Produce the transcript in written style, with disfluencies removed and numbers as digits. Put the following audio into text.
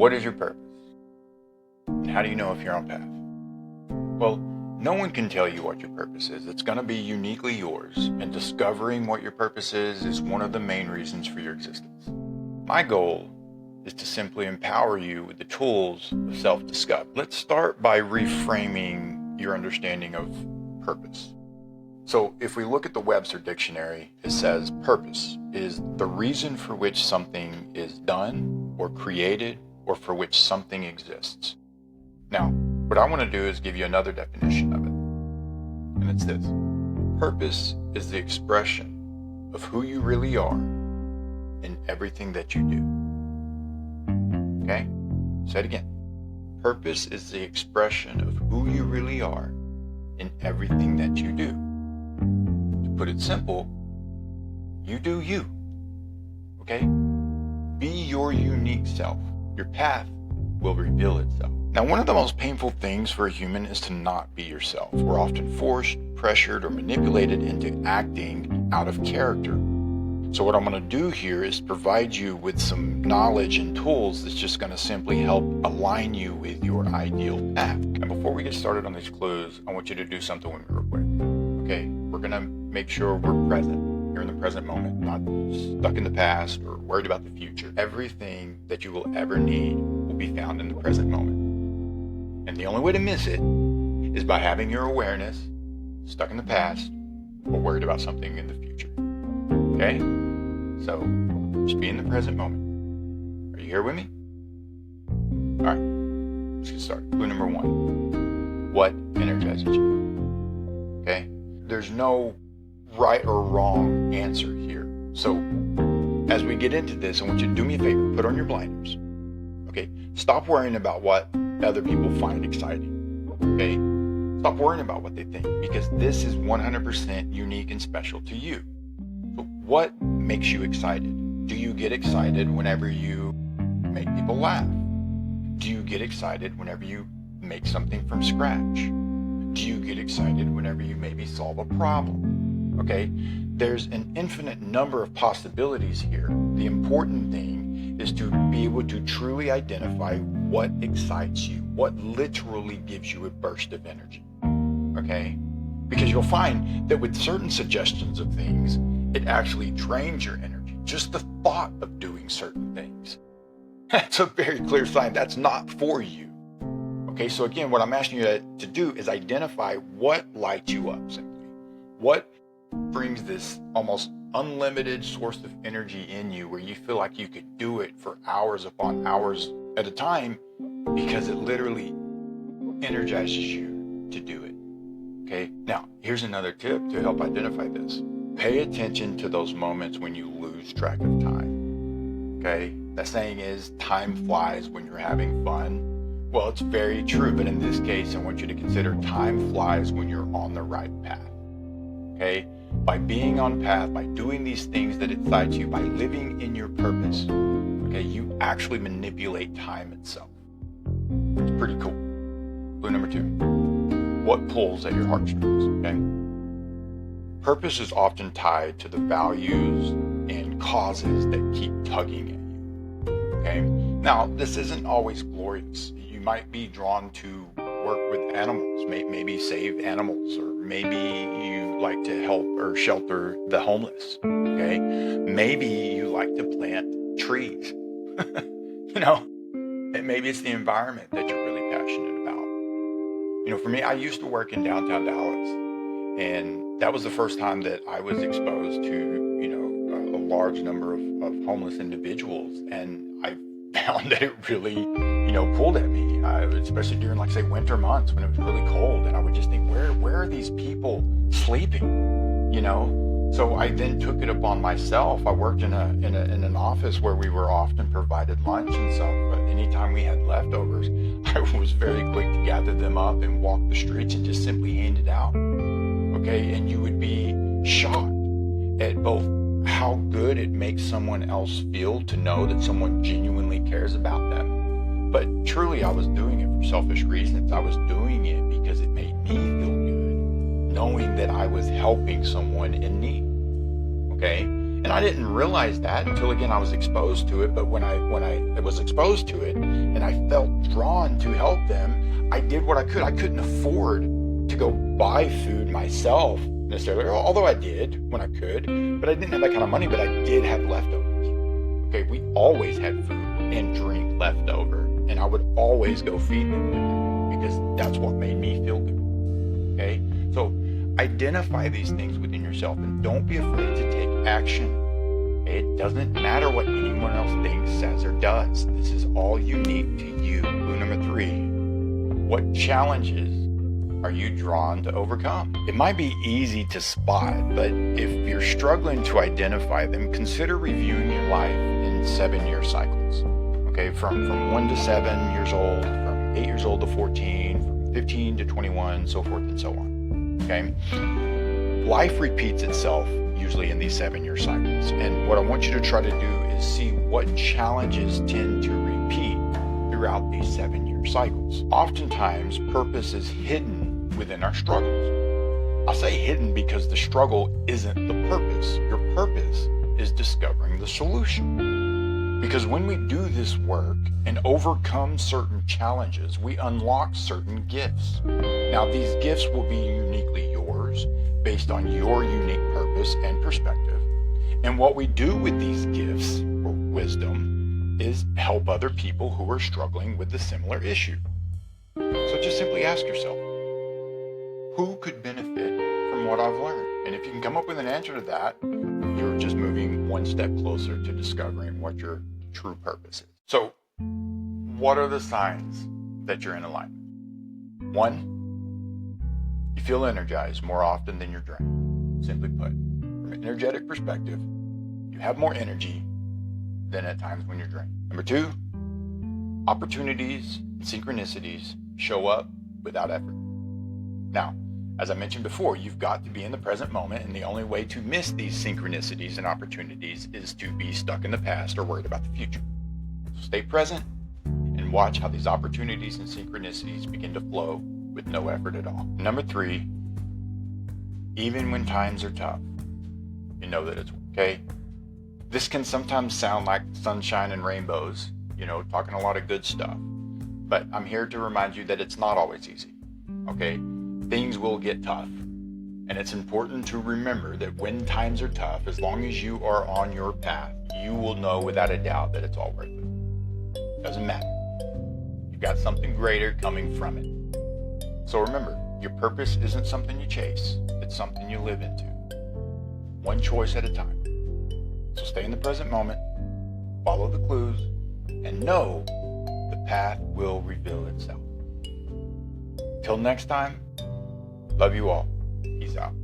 What is your purpose? And how do you know if you're on path? Well, no one can tell you what your purpose is. It's going to be uniquely yours, and discovering what your purpose is one of the main reasons for your existence. My goal is to simply empower you with the tools of self-discovery. Let's start by reframing your understanding of purpose. So if we look at the Webster Dictionary, it says purpose is the reason for which something is done or created or for which something exists. Now, what I want to do is give you another definition of it. And it's this. Purpose is the expression of who you really are in everything that you do. Okay? Say it again. Purpose is the expression of who you really are in everything that you do. To put it simple, you do you. Okay? Be your unique self. Your path will reveal itself. Now, one of the most painful things for a human is to not be yourself. We're often forced, pressured, or manipulated into acting out of character. So what I'm going to do here is provide you with some knowledge and tools that's just going to simply help align you with your ideal path. And before we get started on these clues, I want you to do something with me real quick. Okay? We're going to make sure we're present. You're in the present moment, not stuck in the past or worried about the future. Everything that you will ever need will be found in the present moment. And the only way to miss it is by having your awareness stuck in the past or worried about something in the future. Okay? So, just be in the present moment. Are you here with me? Alright, let's get started. Clue number 1. What energizes you? Okay? There's no right or wrong answer here. So, as we get into this, I want you to do me a favor. Put on your blinders. Okay? Stop worrying about what other people find exciting. Okay? Stop worrying about what they think, because this is 100% unique and special to you. So what makes you excited? Do you get excited whenever you make people laugh? Do you get excited whenever you make something from scratch? Do you get excited whenever you maybe solve a problem? Okay? There's an infinite number of possibilities here. The important thing is to be able to truly identify what excites you, what literally gives you a burst of energy. Okay? Because you'll find that with certain suggestions of things, it actually drains your energy. Just the thought of doing certain things. That's a very clear sign that's not for you. Okay, so again, what I'm asking you to do is identify what lights you up simply. What brings this almost unlimited source of energy in you where you feel like you could do it for hours upon hours at a time because it literally energizes you to do it. Okay, now here's another tip to help identify this. Pay attention to those moments when you lose track of time. Okay, that saying is time flies when you're having fun. Well, it's very true, but in this case, I want you to consider time flies when you're on the right path. Okay, by being on path, by doing these things that excite you, by living in your purpose, okay, you actually manipulate time itself. It's pretty cool. Clue number 2. What pulls at your heartstrings? Okay. Purpose is often tied to the values and causes that keep tugging at you. Okay? Now, this isn't always glorious. You might be drawn to work with animals, maybe save animals, or maybe you like to help or shelter the homeless. Okay? Maybe you like to plant trees. And maybe it's the environment that you're really passionate about. For me, I used to work in downtown Dallas. And that was the first time that I was exposed to, a large number of homeless individuals. And I found that it really, pulled at me, especially during, say, winter months when it was really cold. And I would just think, where are these people sleeping? So I then took it upon myself. I worked in an office where we were often provided lunch and stuff. But anytime we had leftovers, I was very quick to gather them up and walk the streets and just simply hand it out. Okay, and you would be shocked at both how good it makes someone else feel to know that someone genuinely cares about them. But truly, I was doing it for selfish reasons. I was doing it because it made me feel good, knowing that I was helping someone in need. Okay, And I didn't realize that until, again, I was exposed to it. But when I was exposed to it and I felt drawn to help them, I did what I could. I couldn't afford to go buy food myself necessarily, although I did when I could, but I didn't have that kind of money, but I did have leftovers. Okay, we always had food and drink left over, and I would always go feed them with it because that's what made me feel good. Okay, so identify these things within yourself and don't be afraid to take action. Okay? It doesn't matter what anyone else thinks, says, or does. This is all unique to you. Clue number 3. What challenges are you drawn to overcome? It might be easy to spot, but if you're struggling to identify them, consider reviewing your life in 7-year cycles. Okay, from 1 to 7 years old, from 8 years old to 14, from 15 to 21, so forth and so on. Okay, life repeats itself usually in these 7-year cycles, and what I want you to try to do is see what challenges tend to repeat throughout these 7-year cycles. Oftentimes, purpose is hidden within our struggles. I say hidden because the struggle isn't the purpose. Your purpose is discovering the solution. Because when we do this work and overcome certain challenges, we unlock certain gifts. Now, these gifts will be uniquely yours based on your unique purpose and perspective. And what we do with these gifts or wisdom is help other people who are struggling with a similar issue. So just simply ask yourself, who could benefit from what I've learned? And if you can come up with an answer to that, you're just moving one step closer to discovering what your true purpose is. So, what are the signs that you're in alignment? 1, you feel energized more often than you're drained. Simply put, from an energetic perspective, you have more energy than at times when you're drained. Number 2, opportunities and synchronicities show up without effort. Now, as I mentioned before, you've got to be in the present moment, and the only way to miss these synchronicities and opportunities is to be stuck in the past or worried about the future. So stay present and watch how these opportunities and synchronicities begin to flow with no effort at all. Number 3, even when times are tough, you know that it's okay. This can sometimes sound like sunshine and rainbows, talking a lot of good stuff, but I'm here to remind you that it's not always easy, okay? Things will get tough, and it's important to remember that when times are tough, as long as you are on your path, you will know without a doubt that it's all worth it. Doesn't matter. You've got something greater coming from it. So remember, your purpose isn't something you chase, it's something you live into. One choice at a time. So stay in the present moment, follow the clues, and know the path will reveal itself. Till next time, love you all. Peace out.